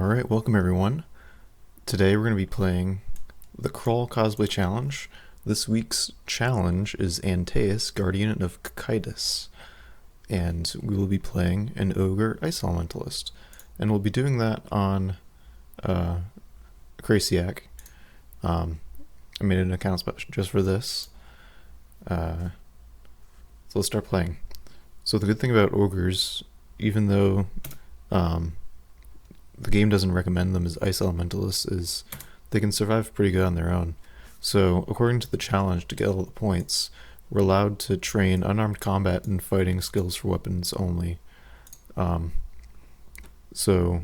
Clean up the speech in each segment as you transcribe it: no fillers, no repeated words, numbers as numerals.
Alright, welcome everyone. Today we're going to be playing the Crawl Cosplay Challenge. This week's challenge is Antaeus, Guardian of Cocytus. And we will be playing an Ogre Ice Elementalist. And we'll be doing that on Cocytus. I made an account just for this. So let's start playing. So the good thing about Ogres, even though the game doesn't recommend them as Ice Elementalists, is they can survive pretty good on their own. So according to the challenge, to get all the points, we're allowed to train unarmed combat and fighting skills for weapons only. So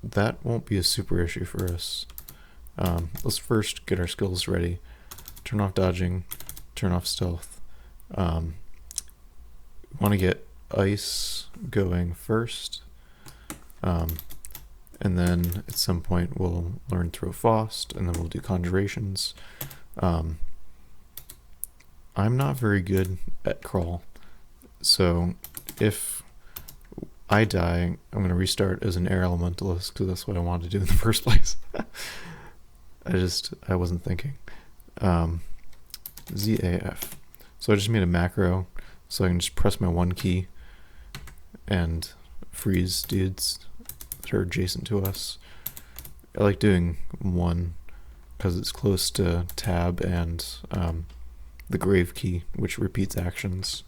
that won't be a super issue for us. Let's first get our skills ready. Turn off dodging, turn off stealth. We want to get ice going first. And then at some point we'll learn throw frost, and then we'll do conjurations. I'm not very good at crawl, so if I die, I'm going to restart as an air elementalist, because that's what I wanted to do in the first place. I wasn't thinking. ZAF. So I just made a macro, so I can just press my 1 key and freeze dudes that are adjacent to us. I like doing 1 because it's close to tab and the grave key, which repeats actions.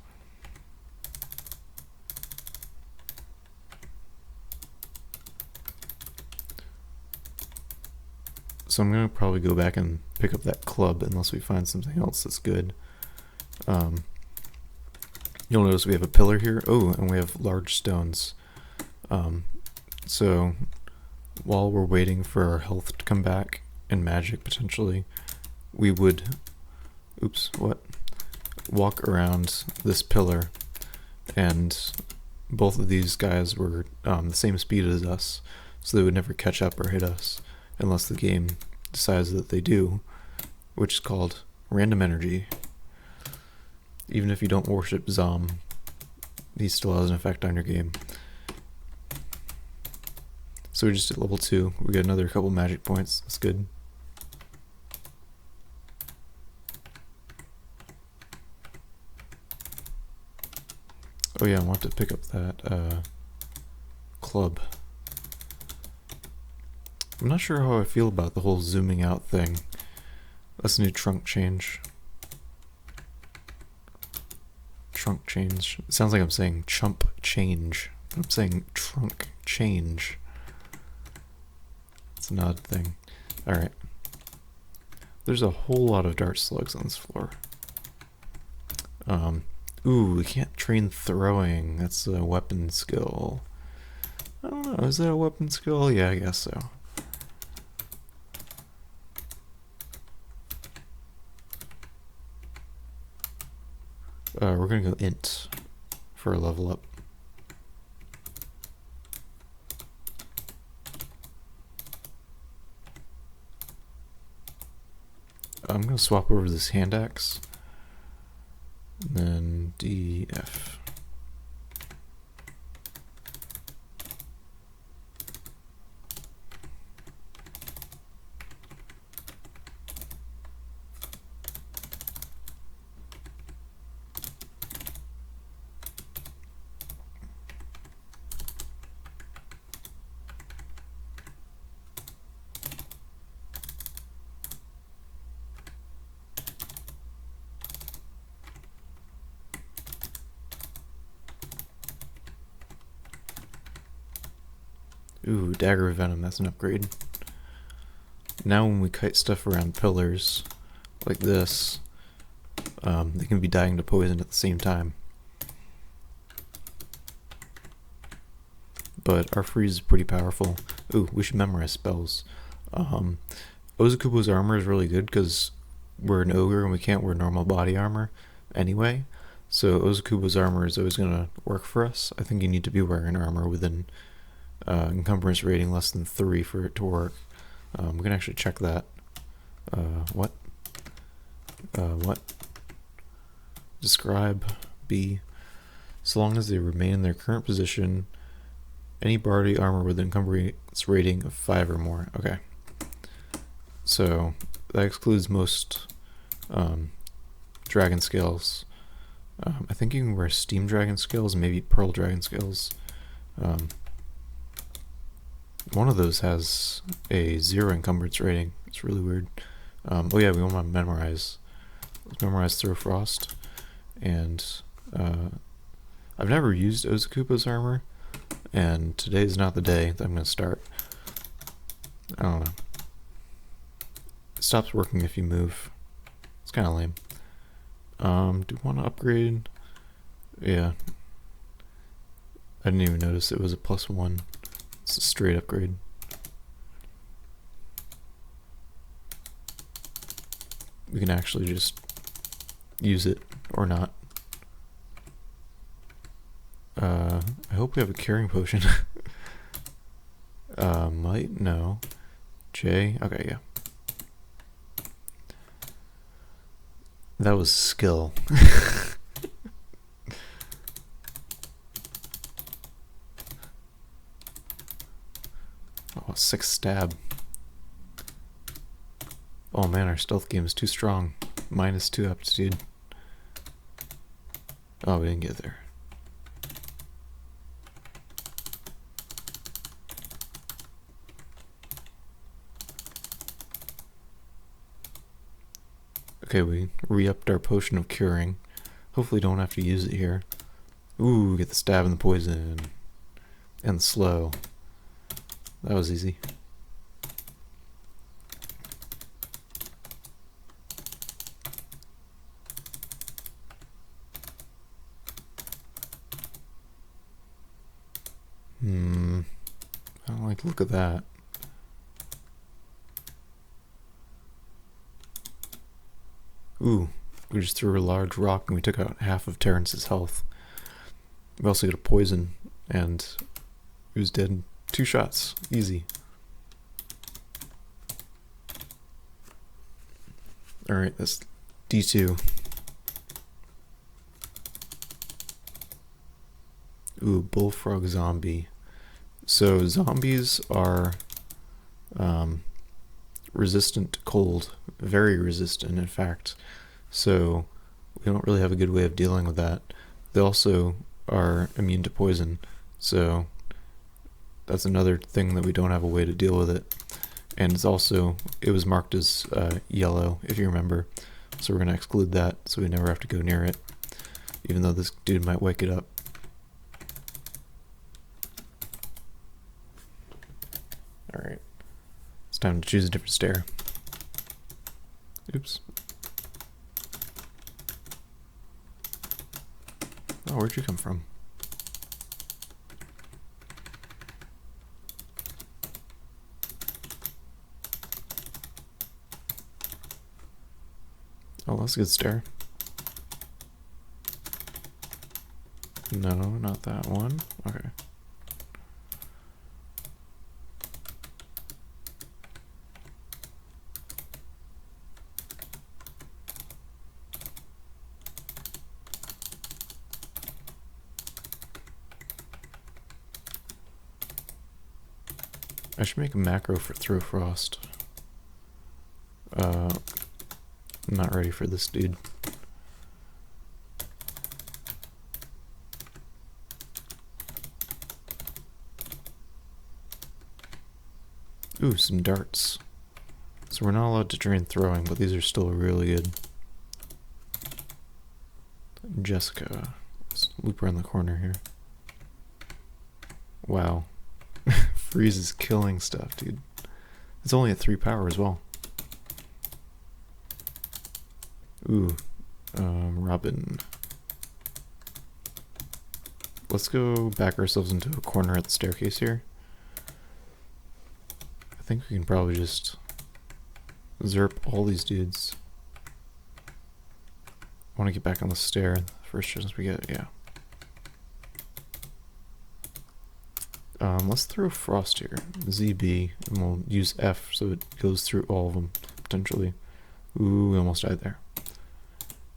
So I'm going to probably go back and pick up that club unless we find something else that's good. You'll notice we have a pillar here. Oh, and we have large stones. So while we're waiting for our health to come back and magic potentially, we would walk around this pillar, and both of these guys were the same speed as us, so they would never catch up or hit us unless the game decides that they do, which is called random energy. Even if you don't worship Zom, he still has an effect on your game. So we just did level 2. We got another couple magic points. That's good. Oh yeah, I want to pick up that club. I'm not sure how I feel about the whole zooming out thing. That's a new trunk change. Trunk change. It sounds like I'm saying chump change. I'm saying trunk change. It's an odd thing. Alright. There's a whole lot of dart slugs on this floor. Ooh, we can't train throwing. That's a weapon skill. I don't know, is that a weapon skill? Yeah, I guess so. We're gonna go int for a level up. I'm gonna swap over this hand axe, and then DF. Ooh, Dagger of Venom, that's an upgrade. Now when we kite stuff around pillars, like this, they can be dying to poison at the same time. But our freeze is pretty powerful. Ooh, we should memorize spells. Ozakubo's armor is really good because we're an ogre and we can't wear normal body armor anyway. So Ozakubo's armor is always going to work for us. I think you need to be wearing armor within encumbrance rating less than 3 for it to work. We can actually check that. What? Describe B. So long as they remain in their current position Any body armor with an encumbrance rating of 5 or more. Okay. So that excludes most dragon scales. I think you can wear steam dragon scales, maybe pearl dragon scales. One of those has a 0 encumbrance rating. It's really weird. Oh yeah, we want to memorize. Let's memorize Throw Frost. And I've never used Ozakupa's armor, and today's not the day that I'm going to start. I don't know. It stops working if you move. It's kind of lame. Do you want to upgrade? Yeah. I didn't even notice it was a +1. It's a straight upgrade. We can actually just use it or not. I hope we have a curing potion. Might? No. J? Okay, yeah. That was skill. Oh, 6 stab. Oh man, our stealth game is too strong. -2 aptitude. Oh, we didn't get there. Okay, we re-upped our potion of curing. Hopefully don't have to use it here. Ooh, get the stab and the poison. And the slow. That was easy. I don't like the look of that. Ooh, we just threw a large rock and we took out half of Terrence's health. We also got a poison and he was dead in 2 shots. Easy. Alright, that's D2. Ooh, bullfrog zombie. So zombies are resistant to cold, very resistant in fact, so we don't really have a good way of dealing with that. They also are immune to poison, so that's another thing that we don't have a way to deal with it. And it's also, it was marked as yellow, if you remember, so we're going to exclude that so we never have to go near it, even though this dude might wake it up. Alright. It's time to choose a different stair. Oops. Oh, where'd you come from? Oh, that's a good stair. No, not that one. Okay. I should make a macro for Throw Frost. I'm not ready for this dude. Ooh, some darts. So we're not allowed to train throwing, but these are still really good. Jessica. Let's loop around the corner here. Wow. Freeze is killing stuff, dude. It's only at 3 power as well. Ooh. Robin. Let's go back ourselves into a corner at the staircase here. I think we can probably just zerp all these dudes. I want to get back on the stair. First chance we get, yeah. Let's throw Frost here. ZB, and we'll use F so it goes through all of them, potentially. Ooh, we almost died there.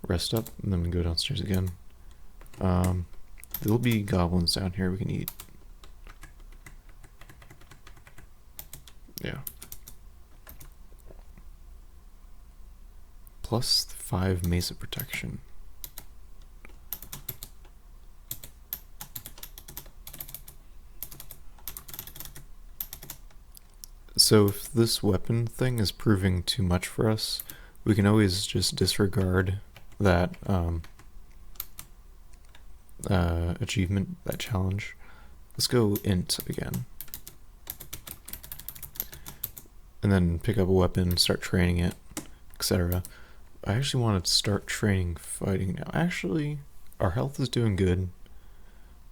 Rest up, and then we go downstairs again. There'll be goblins down here we can eat. Yeah. Plus 5 Mesa protection. So if this weapon thing is proving too much for us, we can always just disregard that achievement, that challenge. Let's go int again. And then pick up a weapon, start training it, etc. I actually want to start training fighting now. Actually, our health is doing good.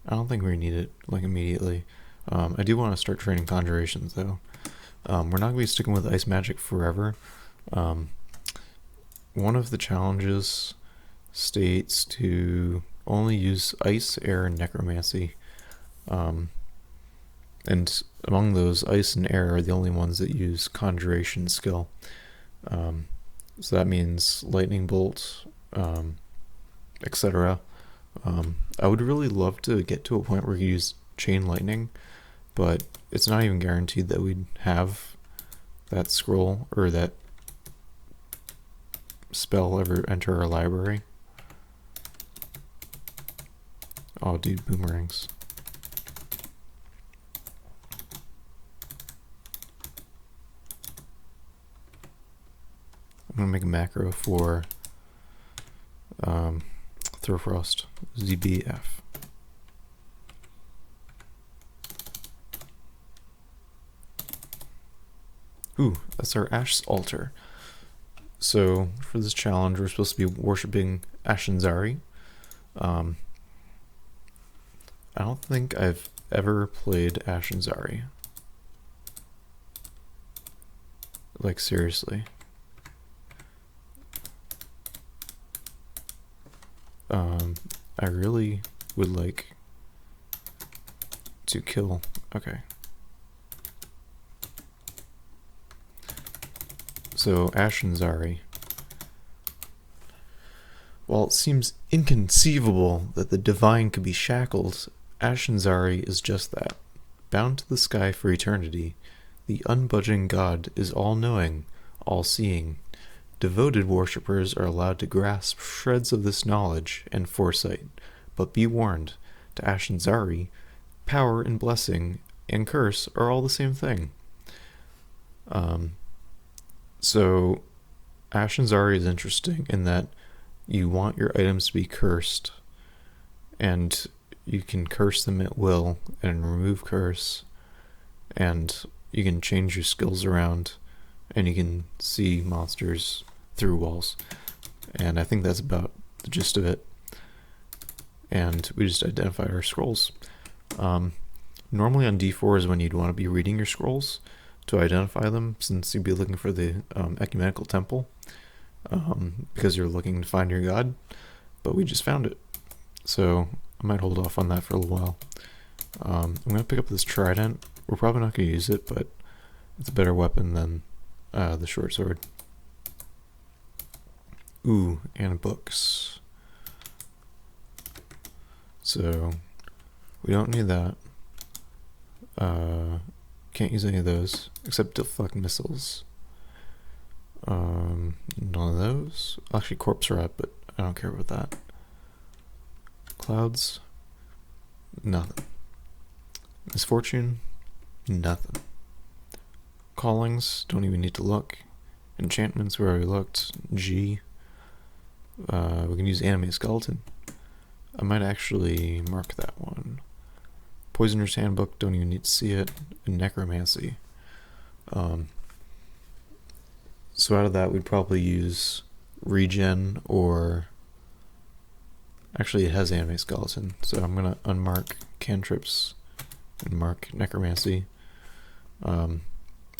I don't think we need it, like, immediately. I do want to start training conjurations, though. We're not going to be sticking with ice magic forever. One of the challenges states to only use ice, air, and necromancy. And among those, ice and air are the only ones that use conjuration skill. So that means lightning bolt, etc. I would really love to get to a point where you use chain lightning, but it's not even guaranteed that we'd have that scroll or that spell ever enter our library. Oh, dude, boomerangs. I'm gonna make a macro for Throwfrost, ZBF. Ooh, that's our Ash's altar. So for this challenge, we're supposed to be worshipping Ashanzari. I don't think I've ever played Ashanzari. Like, seriously. I really would like to kill. Okay. So, Ashanzari. While it seems inconceivable that the divine could be shackled, Ashanzari is just that. Bound to the sky for eternity, the unbudging god is all-knowing, all-seeing. Devoted worshippers are allowed to grasp shreds of this knowledge and foresight, but be warned, to Ashanzari, power and blessing and curse are all the same thing. So Ashanzari is interesting in that you want your items to be cursed, and you can curse them at will and remove curse, and you can change your skills around, and you can see monsters through walls. And I think that's about the gist of it. And we just identified our scrolls. Normally on D4 is when you'd want to be reading your scrolls to identify them, since you'd be looking for the ecumenical temple, because you're looking to find your god, but we just found it. So I might hold off on that for a little while. I'm going to pick up this trident. We're probably not going to use it, but it's a better weapon than the short sword. Ooh, and books. So we don't need that. Can't use any of those except deflect missiles. None of those. Actually, corpse rat, but I don't care about that. Clouds, nothing. Misfortune, nothing. Callings, don't even need to look. Enchantments, we already looked. G. We can use anime skeleton. I might actually mark that one. Poisoner's Handbook, don't even need to see it. And necromancy. So out of that, we'd probably use regen, or actually it has anime skeleton, so I'm gonna unmark cantrips and mark necromancy. Anime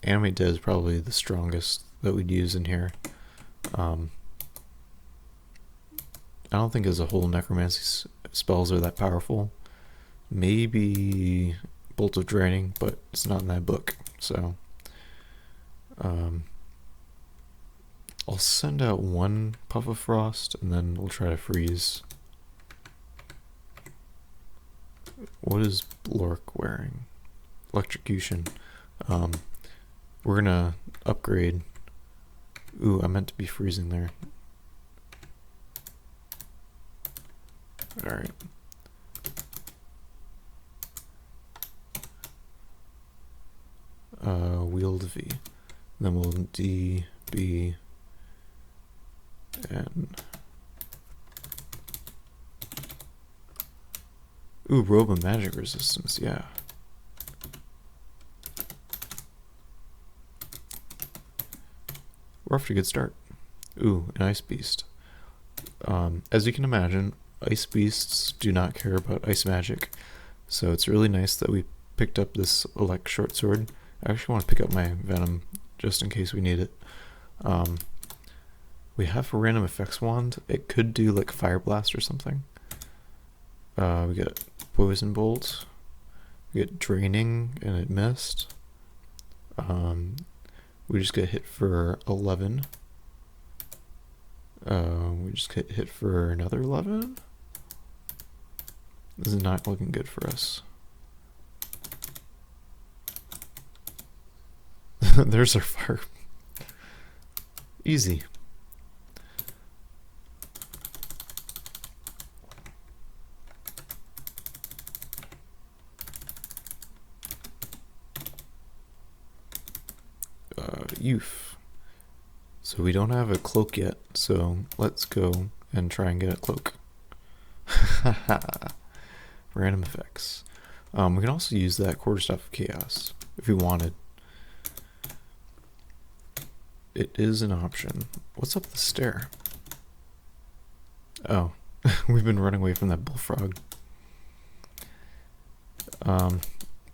dead is probably the strongest that we'd use in here. I don't think as a whole necromancy spells are that powerful. Maybe Bolt of Draining, but it's not in that book, so I'll send out one Puff of Frost, and then we'll try to freeze. What is Blork wearing? Electrocution. We're we're gonna upgrade. Ooh, I meant to be freezing there. Alright. Wield V. Then we'll D, B, N. Ooh, robe of magic resistance, yeah. We're off to a good start. Ooh, an ice beast. As you can imagine, ice beasts do not care about ice magic, so it's really nice that we picked up this elect short sword. I actually want to pick up my venom just in case we need it. We have a random effects wand. It could do like fire blast or something. We get poison bolt. We get draining and it missed. We just get hit for 11. We just get hit for another 11. This is not looking good for us. There's our fire. Easy. Youth. So we don't have a cloak yet, so let's go and try and get a cloak. Random effects. We can also use that quarterstaff of chaos if we wanted. It is an option. What's up the stair? Oh, we've been running away from that bullfrog.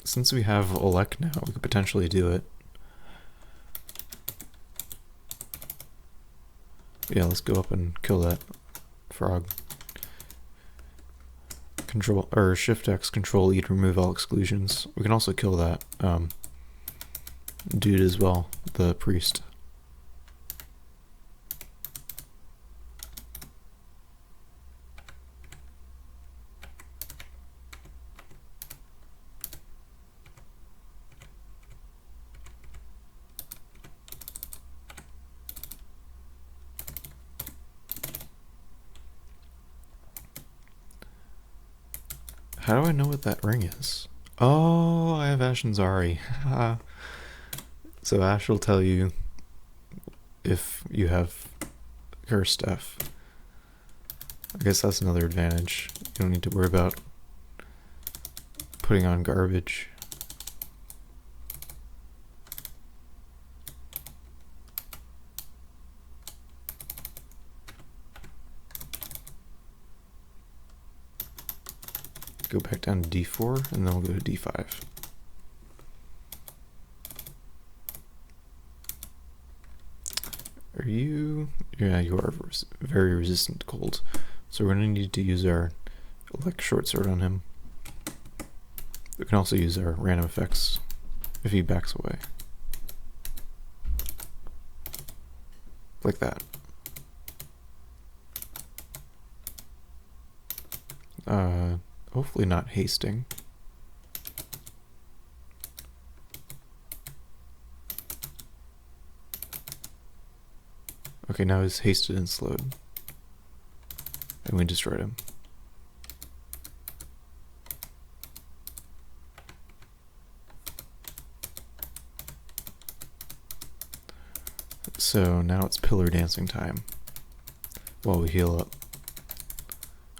Since we have Elec now, we could potentially do it. Yeah, let's go up and kill that frog. Control or Shift X, Control E to remove all exclusions. We can also kill that dude as well, the priest. How do I know what that ring is? Oh, I have Ash and Zari. So Ash will tell you if you have her stuff. I guess that's another advantage. You don't need to worry about putting on garbage. Go back down to D4 and then we'll go to D5. Are you? Yeah, you are very resistant to cold. So we're going to need to use our Elect short sword on him. We can also use our random effects if he backs away. Like that. Hopefully not hasting. Okay, now he's hasted and slowed. And we destroyed him. So now it's pillar dancing time while we heal up.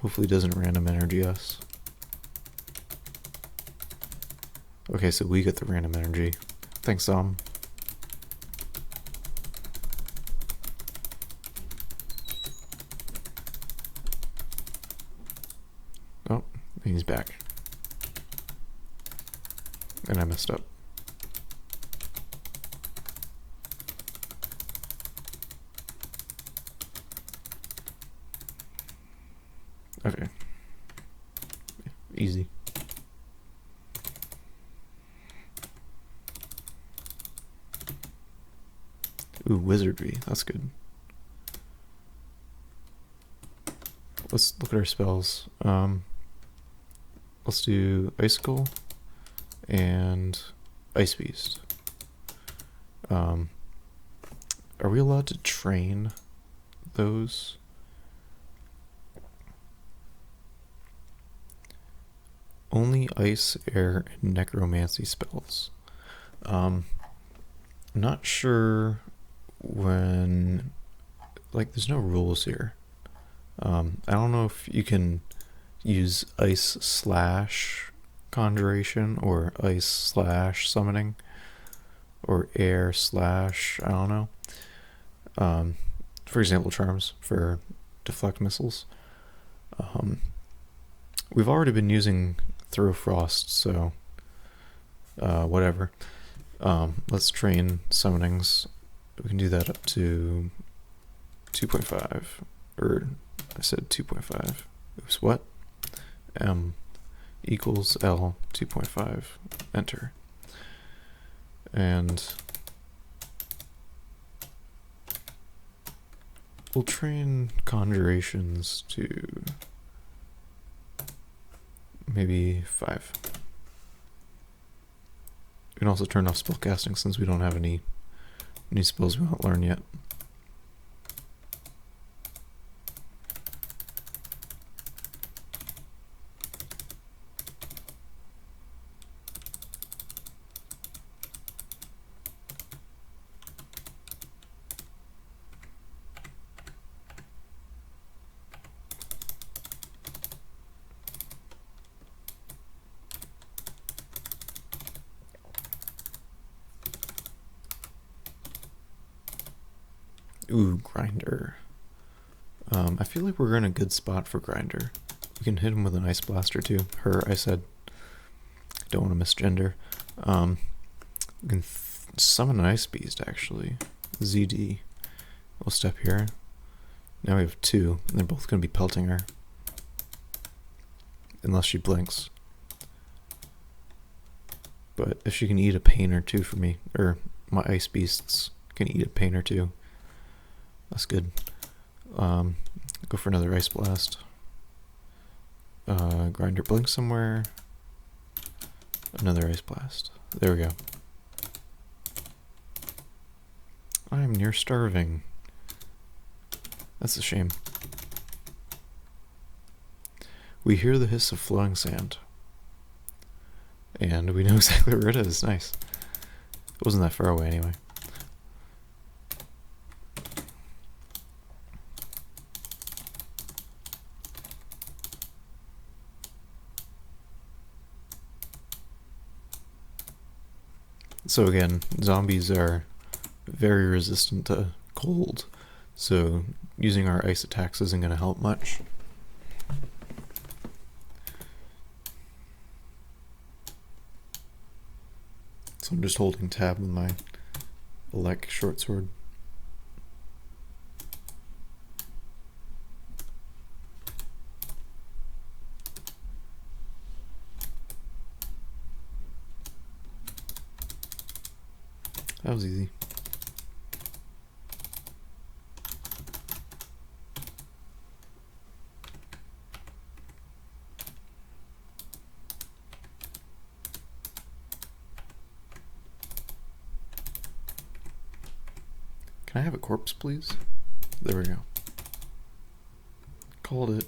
Hopefully it doesn't random energy us. Okay, so we get the random energy. Thanks, Zom. Oh, he's back. And I messed up. Okay. Easy. Ooh, wizardry. That's good. Let's look at our spells. Let's do Icicle and Ice Beast. Are we allowed to train those? Only ice, air, and necromancy spells. I'm not sure when... Like, there's no rules here. I don't know if you can use ice slash conjuration or ice slash summoning or air slash, I don't know. For example, charms for deflect missiles. We've already been using throw frost, so whatever. Let's train summonings. We can do that up to 2.5, or I said 2.5. Oops, what? M equals L 2.5. Enter. And we'll train conjurations to maybe 5. We can also turn off spellcasting since we don't have any spells we won't learn yet. Ooh, Grinder. I feel like we're in a good spot for Grinder. We can hit him with an Ice Blaster too. Her, I said. Don't want to misgender. We can summon an Ice Beast, actually. ZD. We'll step here. Now we have 2, and they're both going to be pelting her. Unless she blinks. But if she can eat a pain or 2 for me, or my Ice Beasts can eat a pain or 2, that's good. Go for another Ice Blast. Grinder blink somewhere. Another Ice Blast. There we go. I'm near starving. That's a shame. We hear the hiss of flowing sand. And we know exactly where it is. Nice. It wasn't that far away anyway. So again, zombies are very resistant to cold, so using our ice attacks isn't going to help much. So I'm just holding tab with my Elec short sword. That was easy. Can I have a corpse, please? There we go. Called it.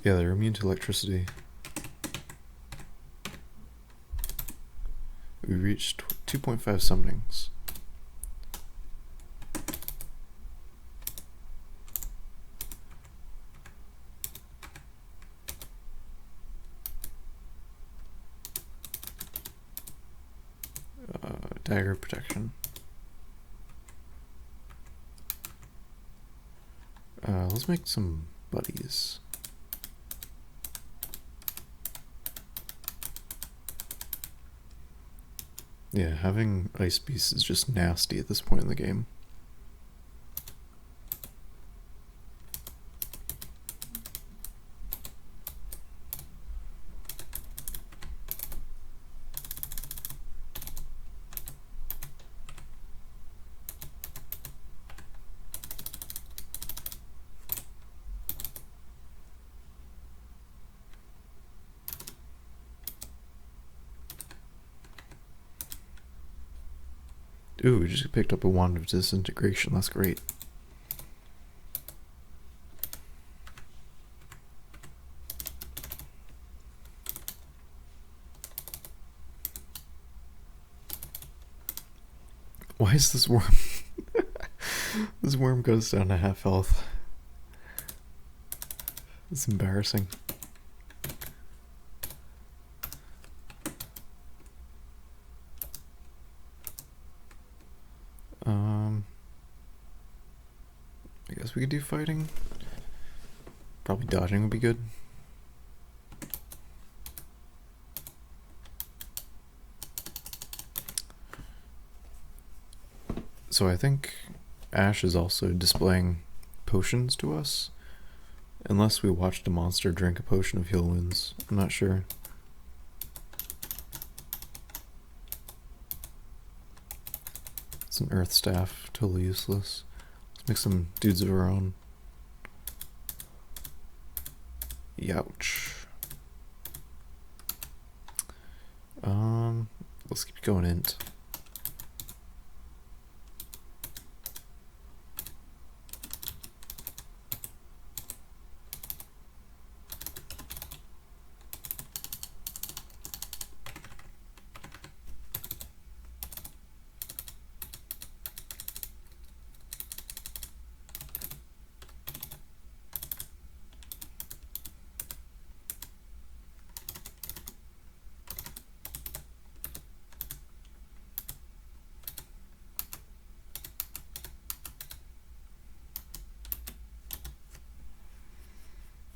Yeah, they're immune to electricity. We reached 2.5 summonings. Dagger protection. Let's make some buddies. Yeah, having Ice Beast is just nasty at this point in the game. Ooh, we just picked up a wand of disintegration. That's great. Why is this worm? This worm goes down to half health. It's embarrassing. I guess we could do fighting. Probably dodging would be good. So I think Ash is also displaying potions to us. Unless we watched a monster drink a potion of heal wounds. I'm not sure. It's an earth staff, totally useless. Let's make some dudes of our own. Youch. Let's keep going int.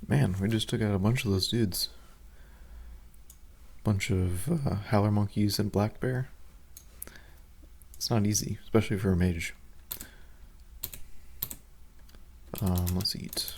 Man, we just took out a bunch of those dudes. Bunch of howler monkeys and black bear. It's not easy, especially for a mage. Let's eat.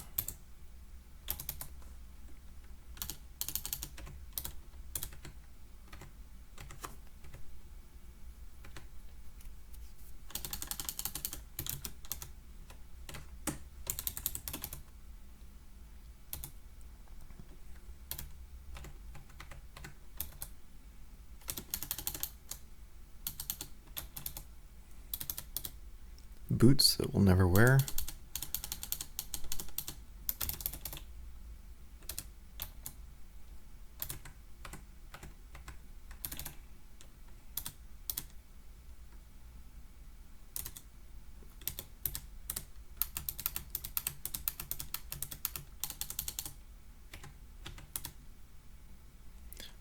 Boots that we'll never wear.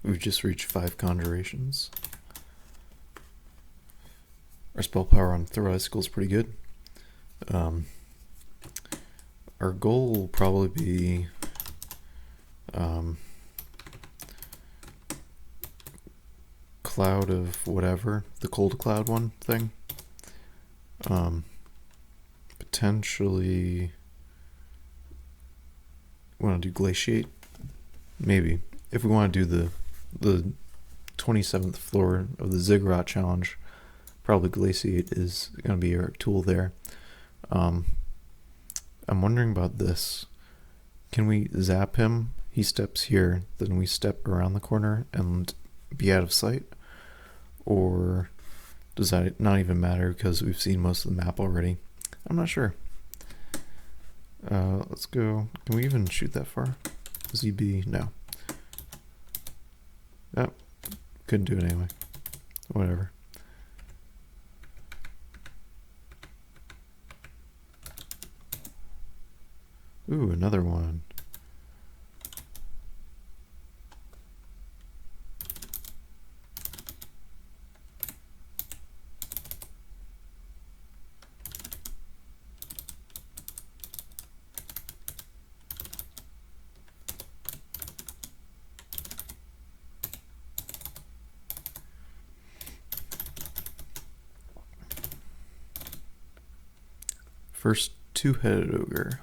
We've just reached 5 conjurations. Our spell power on Throw Icicle is pretty good. Our goal will probably be Cloud of whatever, the cold cloud one thing. Potentially want to do Glaciate, maybe. If we want to do the 27th floor of the Ziggurat challenge, probably Glaciate is going to be our tool there. I'm wondering about this. Can we zap him? He steps here, then we step around the corner and be out of sight? Or does that not even matter because we've seen most of the map already? I'm not sure. Let's go. Can we even shoot that far? ZB? No. Nope. Couldn't do it anyway. Whatever. Ooh, another one. First two-headed ogre.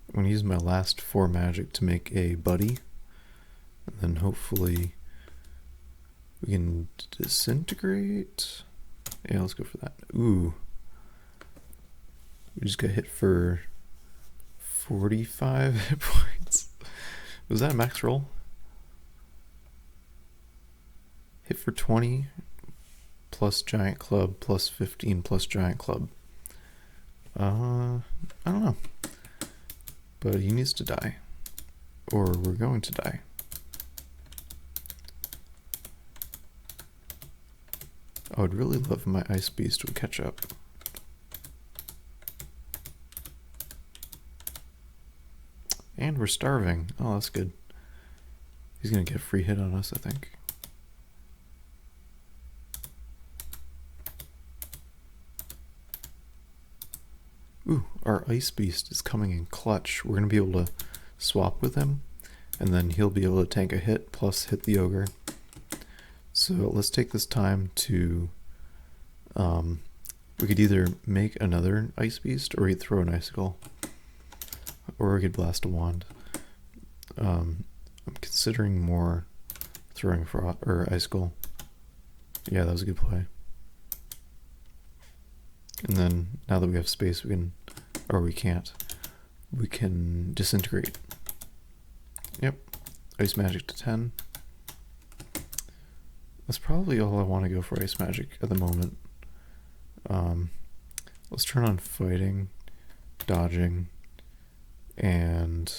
I'm going to use my last 4 magic to make a buddy. And then hopefully we can disintegrate. Yeah, let's go for that. Ooh. We just got hit for 45 hit points. Was that a max roll? Hit for 20 plus giant club plus 15 plus giant club. I don't know. But he needs to die. Or we're going to die. I would really love if my ice beast would catch up. And we're starving. Oh, that's good. He's gonna get a free hit on us, I think. Ooh, our ice beast is coming in clutch. We're gonna be able to swap with him, and then he'll be able to tank a hit plus hit the ogre. So let's take this time to we could either make another ice beast, or we could throw an icicle, or we could blast a wand. I'm considering more throwing frost or icicle. Yeah, that was a good play. And then now that we have space, we can, or we can't, we can disintegrate. Yep, ice magic to 10. That's probably all I want to go for ice magic at the moment. Let's turn on fighting, dodging, and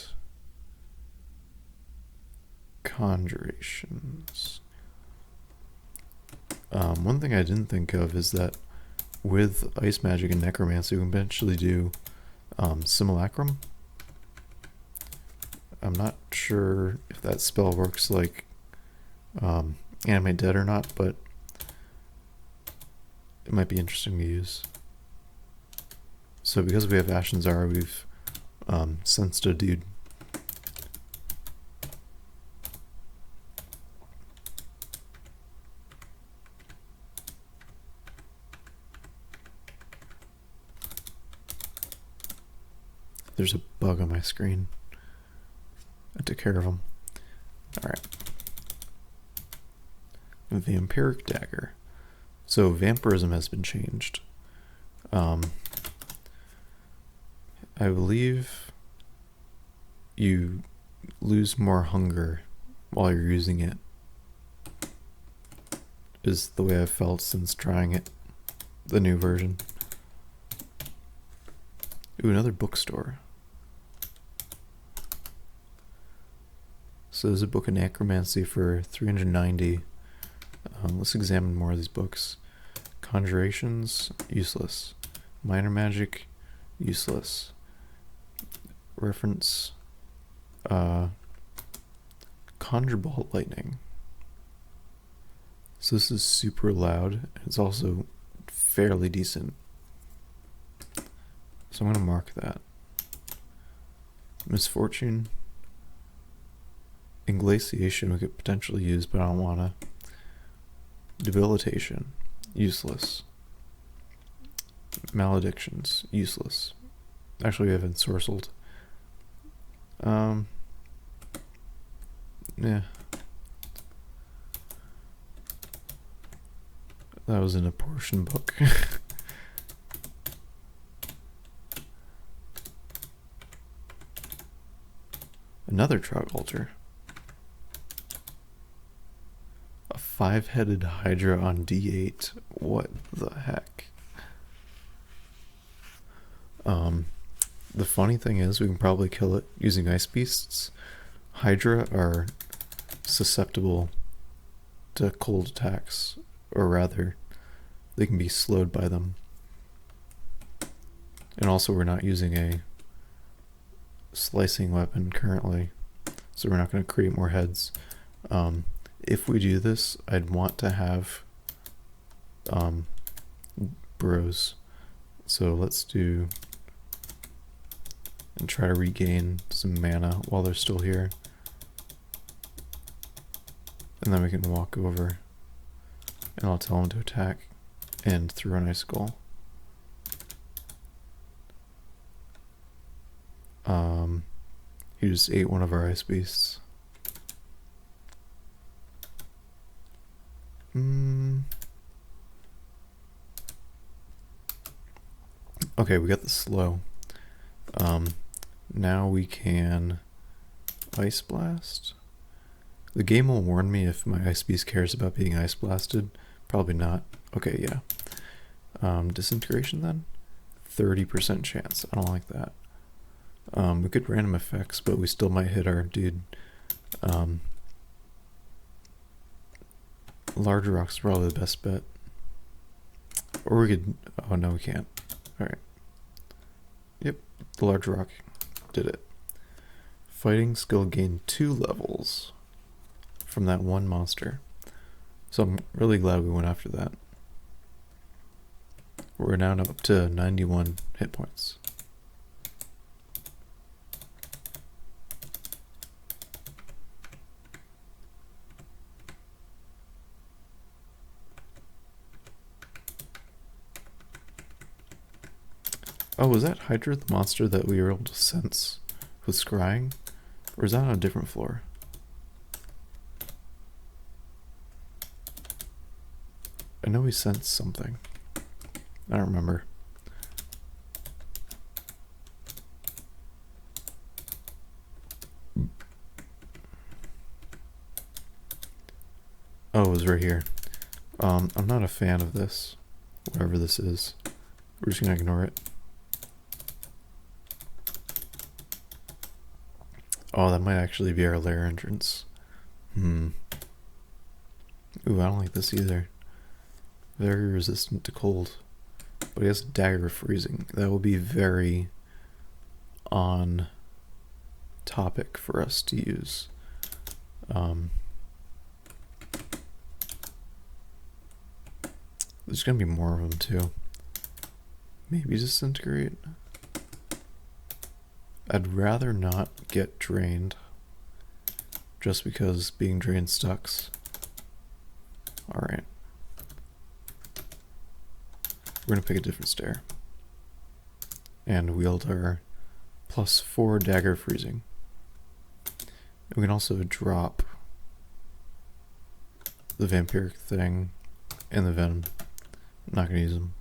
conjurations. One thing I didn't think of is that with ice magic and necromancy, we can eventually do simulacrum. I'm not sure if that spell works like animate dead or not, but it might be interesting to use. So because we have Ashen Zara, we've sensed a dude. There's a bug on my screen. I took care of him. Alright. Vampiric Dagger. So vampirism has been changed. I believe you lose more hunger while you're using it, is the way I've felt since trying it, the new version. Ooh, another bookstore. So there's a book of necromancy for 390. Let's examine more of these books. Conjurations, useless. Minor magic, useless. Reference, conjure bolt lightning. So this is super loud. It's also fairly decent. So I'm going to mark that. Misfortune. Inglaciation we could potentially use, but I don't want to. Debilitation. Useless. Maledictions. Useless. Actually, we have ensorcelled. Yeah. That was in a portion book. Another Trog Altar. A 5-headed Hydra on D8. What the heck? The funny thing is, we can probably kill it using ice beasts. Hydra are susceptible to cold attacks, or rather, they can be slowed by them. And also, we're not using a slicing weapon currently, so we're not going to create more heads. If we do this, I'd want to have bros. So let's do and try to regain some mana while they're still here. And then we can walk over and I'll tell them to attack and throw an icicle. He just ate one of our ice beasts. Okay, we got the slow. Now we can Ice Blast. The game will warn me if my ice beast cares about being ice blasted. Probably not. Okay, yeah. Disintegration then? 30% chance. I don't like that. We could random effects, but we still might hit our dude. Large rock's probably the best bet. Or we could... Oh, no, we can't. Alright. Yep, the large rock did it. Fighting skill gained 2 levels from that one monster. So I'm really glad we went after that. We're now up to 91 hit points. Oh, was that Hydra the monster that we were able to sense with scrying? Or is that on a different floor? I know we sensed something. I don't remember. Oh, it was right here. I'm not a fan of this. Whatever this is. We're just gonna ignore it. Oh, that might actually be our lair entrance. Ooh, I don't like this either. Very resistant to cold. But he has a dagger of freezing. That will be very on topic for us to use. There's gonna be more of them too. Maybe disintegrate. I'd rather not get drained. Just because being drained sucks. Alright. We're gonna pick a different stair. And wield our +4 dagger freezing. And we can also drop the vampiric thing and the venom. I'm not gonna use them.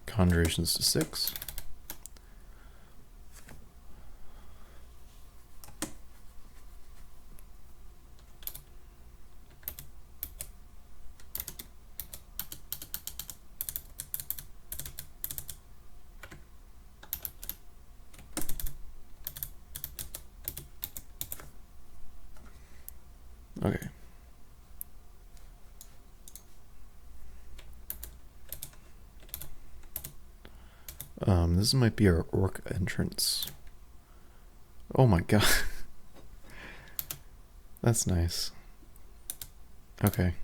Conjurations to 6. Okay. This might be our orc entrance. Oh my god. That's nice. Okay.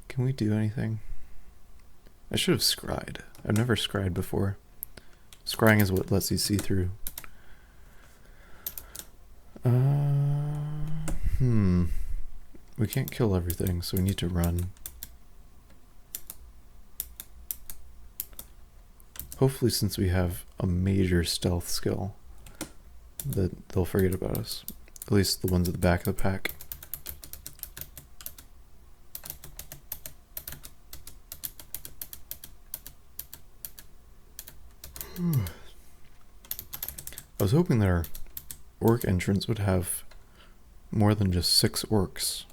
Can we do anything? I should have scryed. I've never scryed before. Scrying is what lets you see through. We can't kill everything, so we need to run. Hopefully, since we have a major stealth skill, that they'll forget about us. At least the ones at the back of the pack. I was hoping that our orc entrance would have more than just 6 orcs.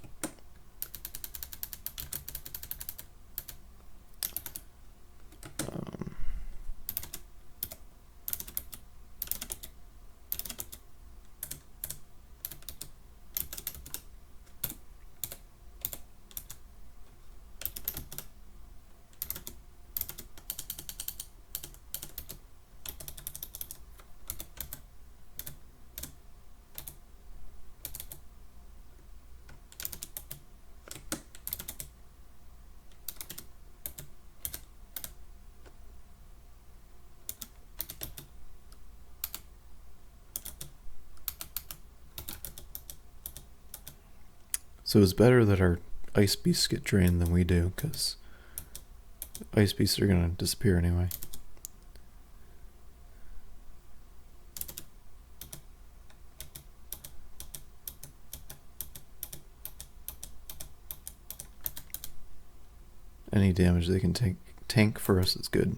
So it's better that our ice beasts get drained than we do, because ice beasts are going to disappear anyway. Any damage they can tank for us is good.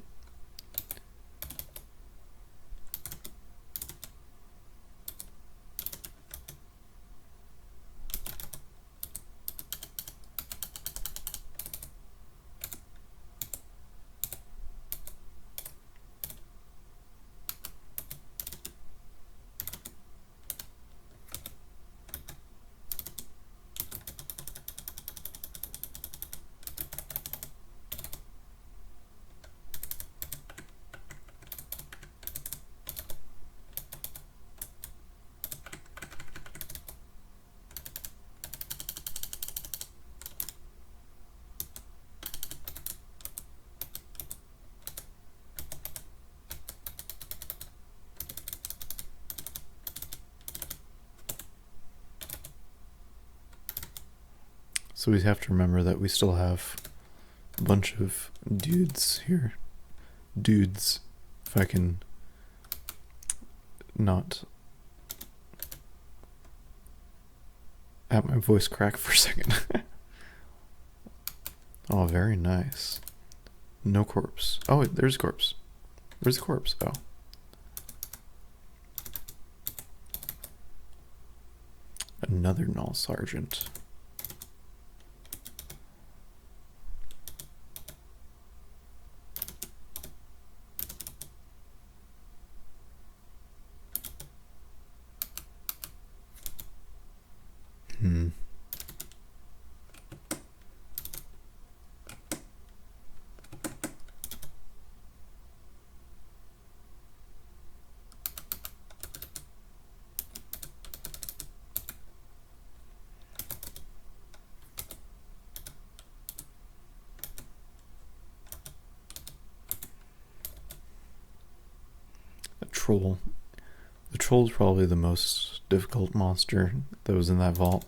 So we have to remember that we still have a bunch of dudes here. Dudes, if I can not have my voice crack for a second. Oh, very nice. No corpse. Oh, wait, there's a corpse. Where's the corpse? Oh. Another null sergeant. Troll. The troll's probably the most difficult monster that was in that vault.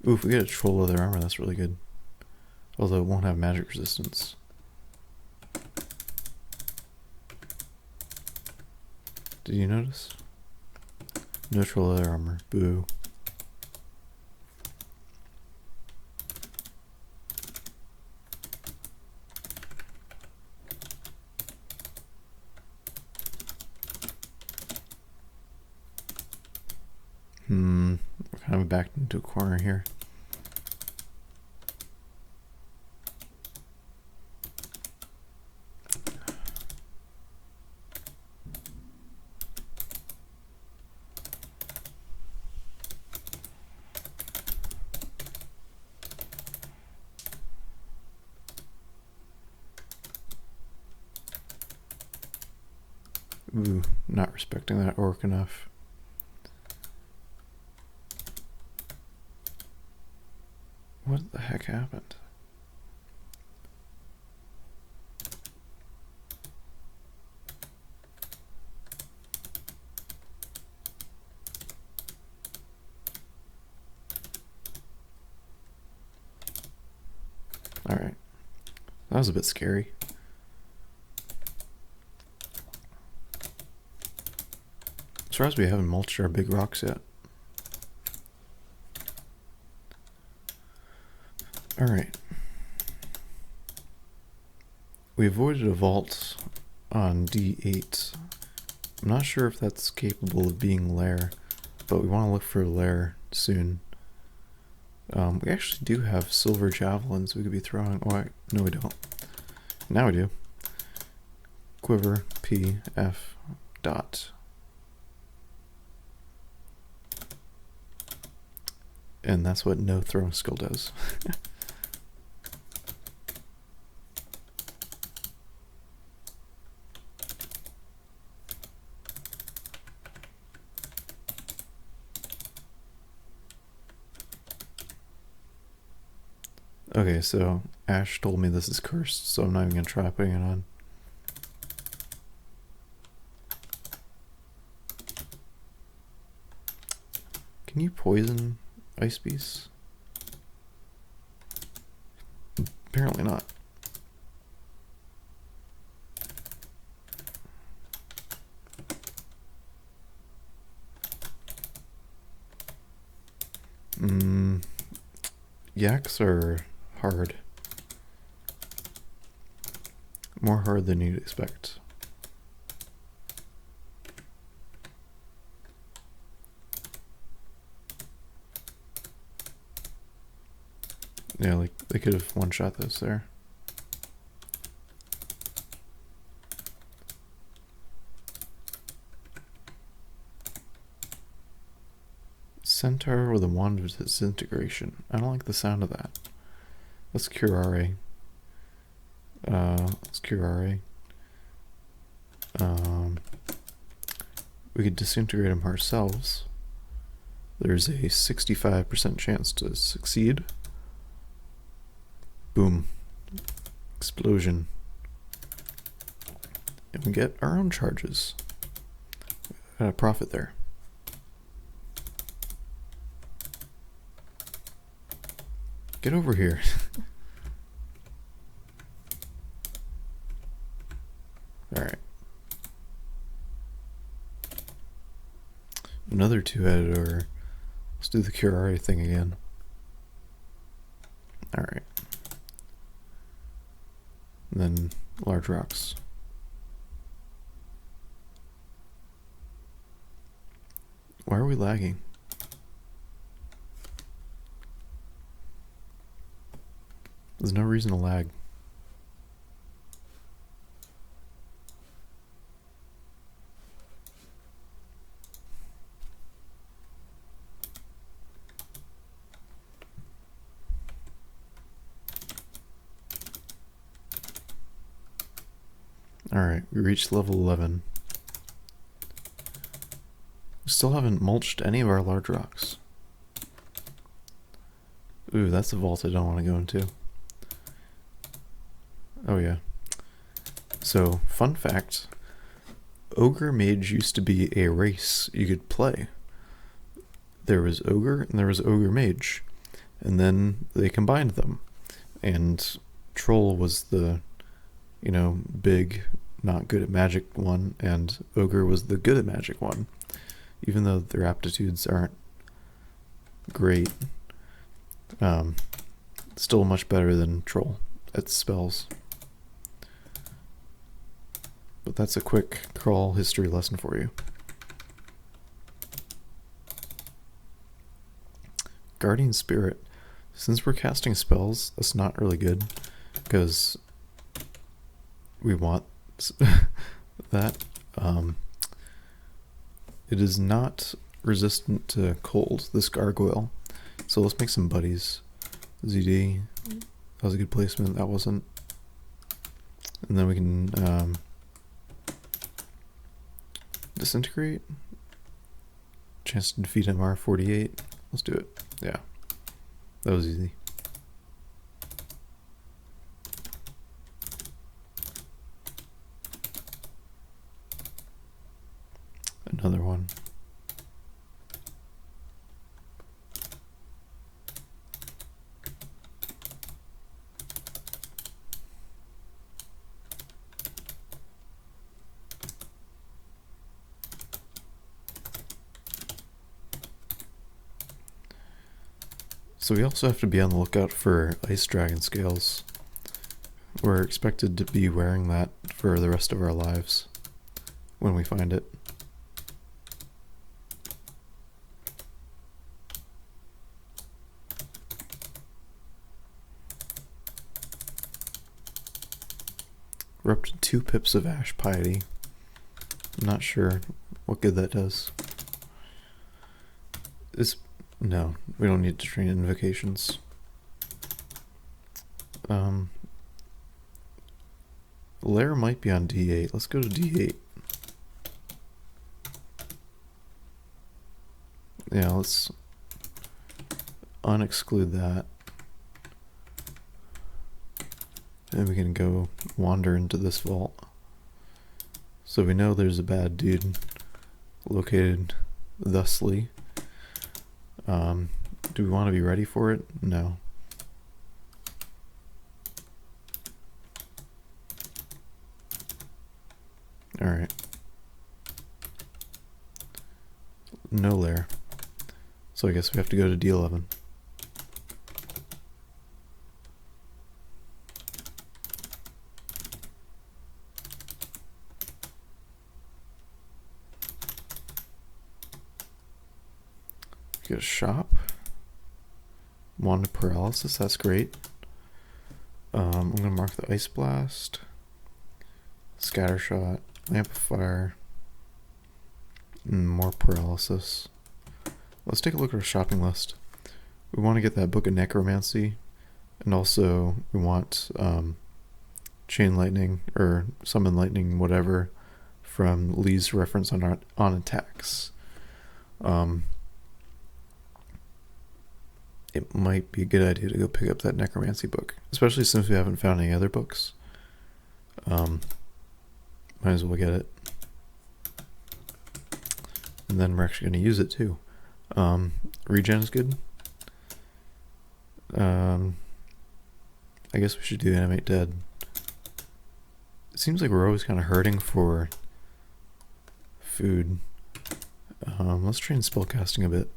Ooh, if we get a troll leather armor, that's really good. Although it won't have magic resistance. Did you notice? No troll leather armor. Boo. We're kind of backed into a corner here. Ooh, not respecting that orc enough. What the heck happened? Alright. That was a bit scary. I'm surprised we haven't mulched our big rocks yet. Alright. We avoided a vault on D8. I'm not sure if that's capable of being lair, but we want to look for a lair soon. We actually do have silver javelins we could be throwing. Oh, no we don't. Now we do. Quiver P F dot. And that's what no throwing skill does. Okay, so Ash told me this is cursed, so I'm not even gonna try putting it on. Can you poison ice beasts? Apparently not. Yaks are hard. More hard than you'd expect. Yeah, like they could have one-shot this there. Centaur with a wand of disintegration. I don't like the sound of that. Let's curare. Let's curare. We could disintegrate him ourselves. There's a 65% chance to succeed. Boom. Explosion. And we get our own charges. Got a profit there. Get over here. Alright. Another two-headed ogre. Let's do the curare thing again. Alright. And then large rocks. Why are we lagging? There's no reason to lag. Alright, we reached level 11. We still haven't mulched any of our large rocks. Ooh, that's a vault I don't want to go into. Oh yeah. So, fun fact. Ogre Mage used to be a race you could play. There was Ogre and there was Ogre Mage. And then they combined them. And Troll was the, you know, big, not good at magic one, and Ogre was the good at magic one. Even though their aptitudes aren't great. Still much better than Troll at spells. But that's a quick crawl history lesson for you. Guardian Spirit. Since we're casting spells, that's not really good, because we want that. It is not resistant to cold, this gargoyle. So let's make some buddies. ZD. That was a good placement. That wasn't. And then we can disintegrate. Chance to defeat MR 48. Let's do it. Yeah. That was easy. Another one. So we also have to be on the lookout for ice dragon scales. We're expected to be wearing that for the rest of our lives when we find it. We're up to 2 pips of Ash Piety. I'm not sure what good that does. No, we don't need to train invocations. Lair might be on D8. Let's go to D8. Yeah, let's unexclude that. And we can go wander into this vault. So we know there's a bad dude located thusly. Do we want to be ready for it? No. Alright. No lair. So I guess we have to go to D11. Get a shop. Wand paralysis, that's great. I'm gonna mark the ice blast, scatter shot, lamp of fire, and more paralysis. Let's take a look at our shopping list. We want to get that book of necromancy, and also we want chain lightning or summon lightning, whatever, from Lee's reference on attacks. It might be a good idea to go pick up that necromancy book, especially since we haven't found any other books. Might as well get it. And then we're actually going to use it too. Regen is good. I guess we should do Animate Dead. It seems like we're always kind of hurting for food. Let's train spellcasting a bit.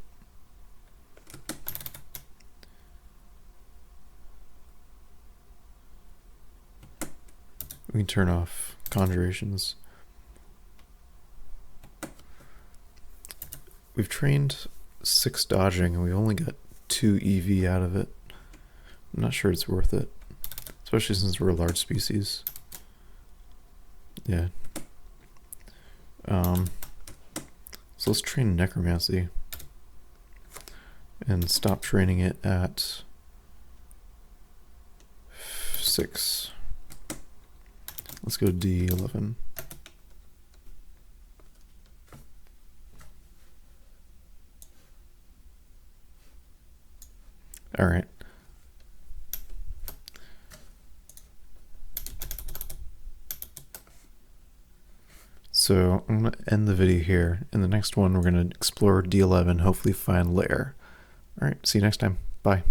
We can turn off conjurations. We've trained 6 dodging and we only got 2 EV out of it. I'm not sure it's worth it, especially since we're a large species. Yeah. So let's train necromancy and stop training it at 6. Let's go D11. All right. So I'm going to end the video here. In the next one, we're going to explore D11, hopefully find lair. All right, see you next time. Bye.